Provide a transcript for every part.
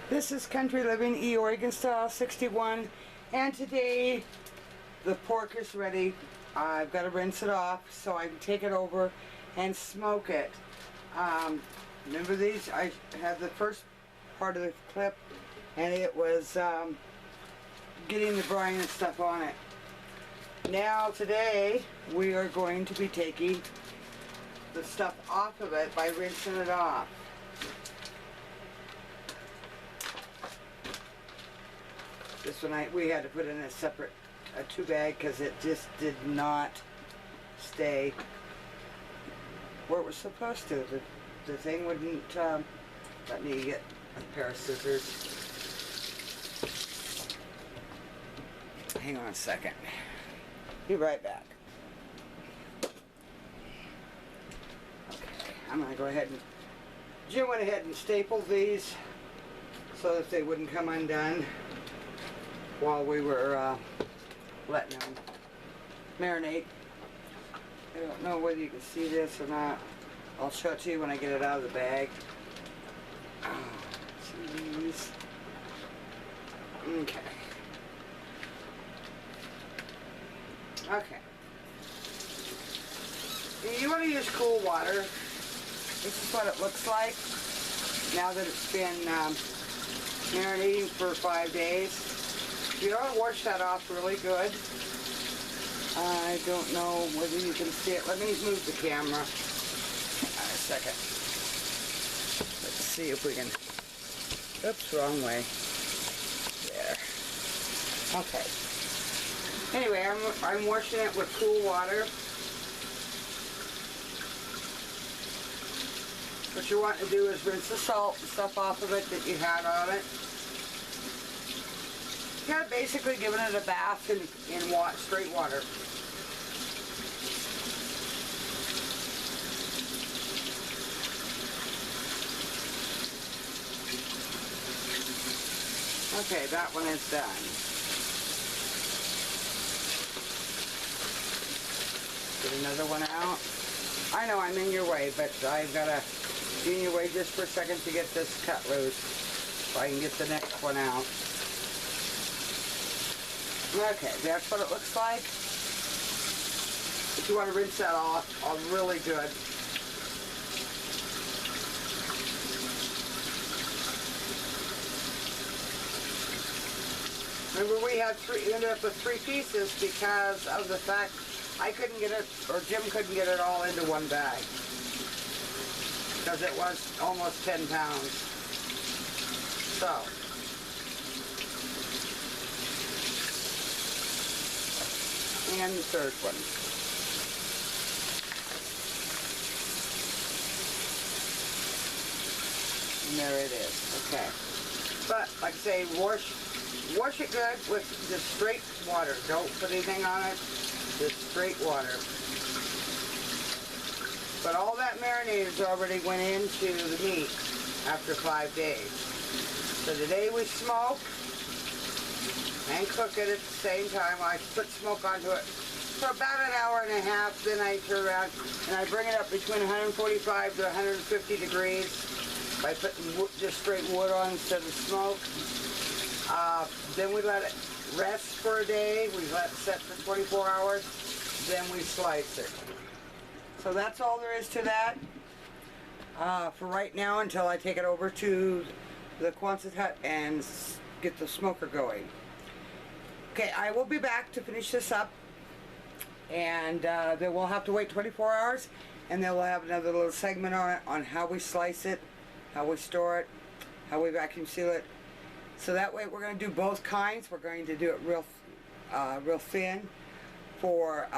This is Country Living E Oregon Style 61, and today the pork is ready. I've got to rinse it off so I can take it over and smoke it. Remember these? I had the first part of the clip and it was getting the brine and stuff on it. Now today we are going to be taking the stuff off of it by rinsing it off. This one we had to put in a separate 2-bag because it just did not stay where it was supposed to. The thing wouldn't let me get a pair of scissors. Hang on a second. Be right back. Okay, I'm going to go ahead and... Jim went ahead and stapled these so that they wouldn't come undone while we were letting them marinate. I don't know whether you can see this or not. I'll show it to you when I get it out of the bag. Oh, jeez. Okay. Okay. You want to use cool water. This is what it looks like now that it's been marinating for 5 days. You don't wash that off really good. I don't know whether you can see it. Let me move the camera. Hang on a second. Let's see if we can... Oops, wrong way. There. Okay. Anyway, I'm washing it with cool water. What you want to do is rinse the salt and stuff off of it that you had on it. Kind of basically giving it a bath in straight water. Okay, that one is done. Get another one out. I know I'm in your way, but I've got to be in your way just for a second to get this cut loose so I can get the next one out. Okay, that's what it looks like. If you want to rinse that off really good. Remember, we ended up with 3 pieces because of the fact I couldn't get it, or Jim couldn't get it all into one bag. Because it was almost 10 pounds. So. And the third one. And there it is. Okay. But like I say, wash it good with just straight water. Don't put anything on it. Just straight water. But all that marinade already went into the meat after 5 days. So today we smoke and cook it at the same time. I put smoke onto it for about an hour and a half, then I turn around and I bring it up between 145 to 150 degrees by putting just straight wood on instead of smoke. Then we let it rest for a day. We let it set for 24 hours. Then we slice it. So that's all there is to that for right now until I take it over to the Quonset hut and get the smoker going. Okay, I will be back to finish this up, and then we'll have to wait 24 hours, and then we'll have another little segment on it, on how we slice it, how we store it, how we vacuum seal it. So that way we're going to do both kinds. We're going to do it real thin for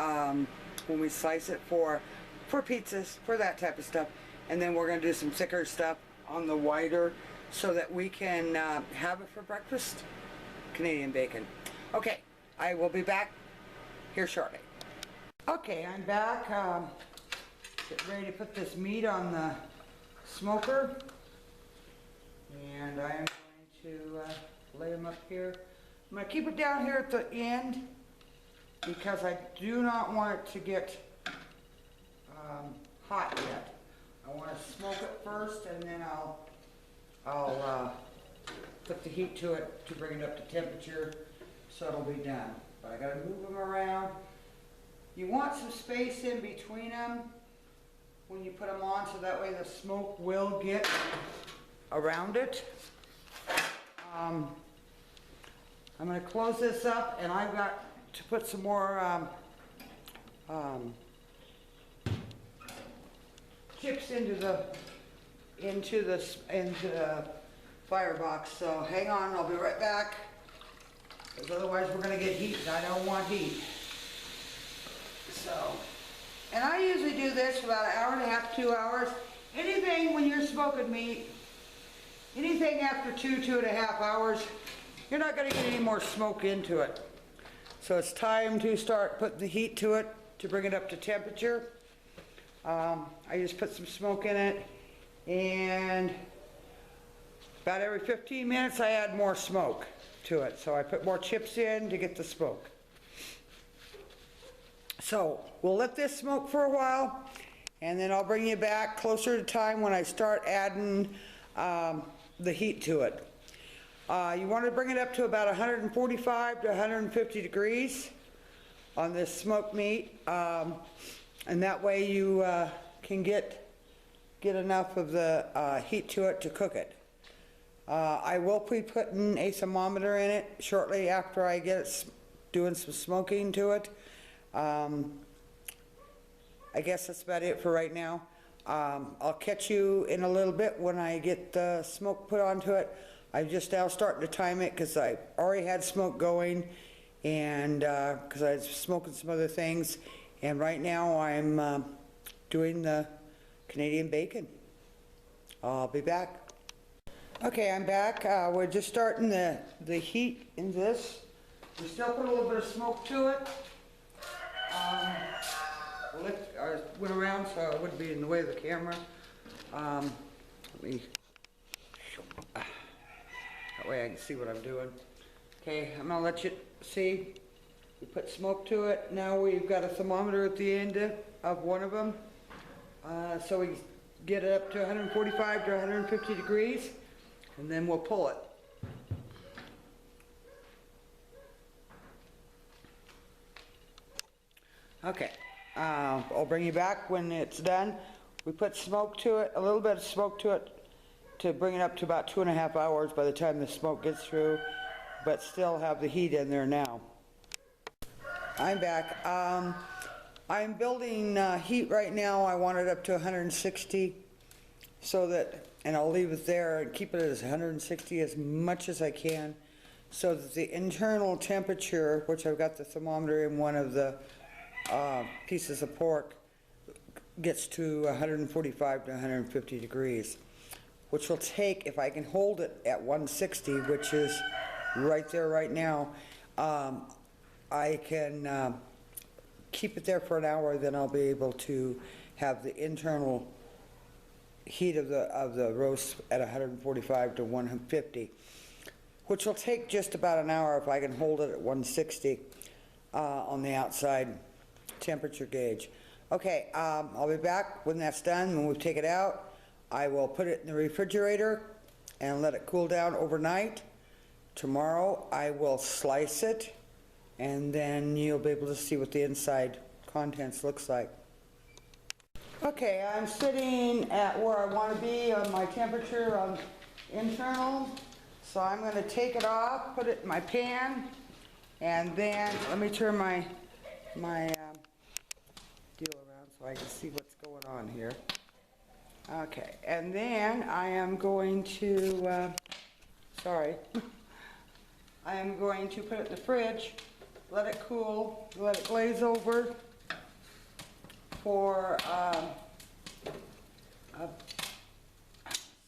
when we slice it for pizzas, for that type of stuff, and then we're going to do some thicker stuff on the wider so that we can have it for breakfast. Canadian bacon. Okay, I will be back here shortly. Okay, I'm back. Getting ready to put this meat on the smoker. And I am going to lay them up here. I'm going to keep it down here at the end because I do not want it to get hot yet. I want to smoke it first and then I'll put the heat to it to bring it up to temperature, so it'll be done. But I gotta move them around. You want some space in between them when you put them on, so that way the smoke will get around it. I'm gonna close this up, and I've got to put some more chips into the firebox. So hang on, I'll be right back, because otherwise we're gonna get heat, and I don't want heat. So, and I usually do this for about an hour and a half, 2 hours. Anything when you're smoking meat, anything after 2.5 hours, you're not gonna get any more smoke into it. So it's time to start putting the heat to it to bring it up to temperature. I just put some smoke in it, and about every 15 minutes I add more smoke to it. So I put more chips in to get the smoke. So we'll let this smoke for a while, and then I'll bring you back closer to time when I start adding the heat to it. You want to bring it up to about 145 to 150 degrees on this smoked meat, and that way you can get enough of the heat to it to cook it. I will be putting a thermometer in it shortly after I get it doing some smoking to it. I guess that's about it for right now. I'll catch you in a little bit when I get the smoke put onto it. I'm just now starting to time it because I already had smoke going, and because I was smoking some other things, and right now I'm doing the Canadian bacon. I'll be back. Okay, I'm back. We're just starting the heat in this. We still put a little bit of smoke to it. I went around so I wouldn't be in the way of the camera. Let me, that way I can see what I'm doing. Okay, I'm gonna let you see. We put smoke to it. Now we've got a thermometer at the end of one of them. So we get it up to 145 to 150 degrees, and then we'll pull it. Okay, I'll bring you back when it's done. We put smoke to it, a little bit of smoke to it, to bring it up to about 2.5 hours by the time the smoke gets through, but still have the heat in there now. I'm back. I'm building heat right now. I want it up to 160, so that, and I'll leave it there and keep it as 160 as much as I can, so that the internal temperature, which I've got the thermometer in one of the pieces of pork, gets to 145 to 150 degrees, which will take, if I can hold it at 160, which is right there right now, I can keep it there for an hour. Then I'll be able to have the internal heat of the roast at 145 to 150, which will take just about an hour if I can hold it at 160 on the outside temperature gauge. Okay, I'll be back when that's done. When we take it out, I will put it in the refrigerator and let it cool down overnight. Tomorrow I will slice it, and then you'll be able to see what the inside contents looks like. Okay, I'm sitting at where I want to be on my temperature on internal, so I'm going to take it off, put it in my pan, and then let me turn my deal around so I can see what's going on here. Okay, and then I am going to, I am going to put it in the fridge, let it cool, let it glaze over for, see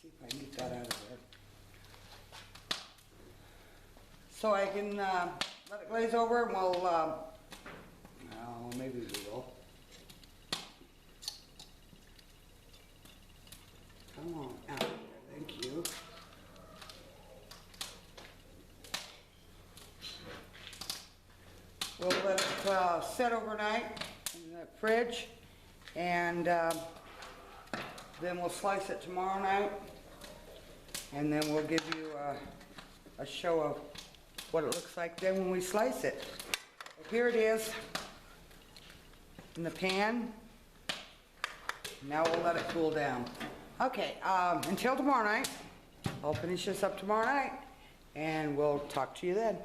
if I can get that out of there. So I can let it glaze over, and we'll, oh, maybe we will. Come on out there, thank you. We'll let it set overnight in the fridge, and then we'll slice it tomorrow night, and then we'll give you a show of what it looks like then when we slice it. Here it is in the pan. Now we'll let it cool down. Okay, until tomorrow night. I'll finish this up tomorrow night, and we'll talk to you then.